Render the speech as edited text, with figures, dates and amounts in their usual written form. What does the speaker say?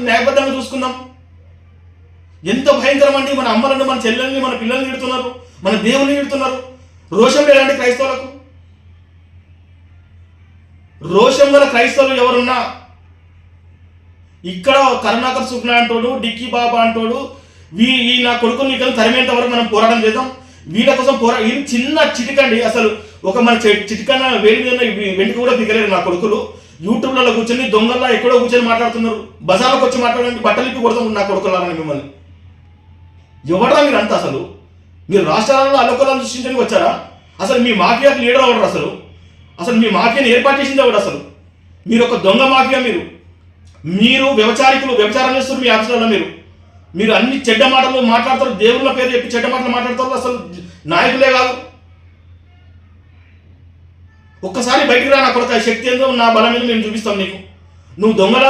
న్యాయబద్ధంగా చూసుకుందాం. ఎంత భయంకరం అండి! మన అమ్మలను, మన చెల్లెల్ని, మన పిల్లల్ని తిడుతున్నారు, మన దేవుని తిడుతున్నారు. రోషం లేదండి క్రైస్తవులకు? రోషం గల క్రైస్తవులు ఎవరున్నా ఇక్కడ కరుణాకర్ శుక్లా అంటోడు, డిక్కీ బాబా అంటోడు, ఈ నా కొడుకుని ఇక్కడ తరిమేంత వరకు మనం పోరాటం చేద్దాం. వీళ్ళ కోసం ఇది చిన్న చిటికండి. అసలు ఒక మన చిటికన్న వేడి మీద వెంటికి కూడా దిగలేరు నా కొడుకులు. యూట్యూబ్లలో కూర్చొని దొంగల్లా ఎక్కడో కూర్చొని మాట్లాడుతున్నారు. బజార్లోకి వచ్చి మాట్లాడండి, బట్టలు ఇప్పి కొడతాం నా కొడుకులారని మిమ్మల్ని. ఎవడరా మీరు అంతా? అసలు మీరు రాష్ట్రాలలో అలోకలను సృష్టించడానికి వచ్చారా? అసలు మీ మాఫియాకి లీడర్ అవడరు? అసలు మీ మాఫియాని ఏర్పాటు చేసింది ఎవడు? అసలు మీరు ఒక దొంగ మాఫియా. మీరు వ్యభిచారం చేస్తున్నారు మీ ఆఫీసులలో. మీరు అన్ని చెడ్డ మాటలు మాట్లాడతారు, దేవుళ్ళ పేరు చెప్పి చెడ్డ మాటలు మాట్లాడతారు. అసలు నాయకులే కాదు. ఒక్కసారి బయటికి రా నా కొడుకు, శక్తి ఏందో నా బలం మీద మేము చూపిస్తాం నీకు. నువ్వు దొంగల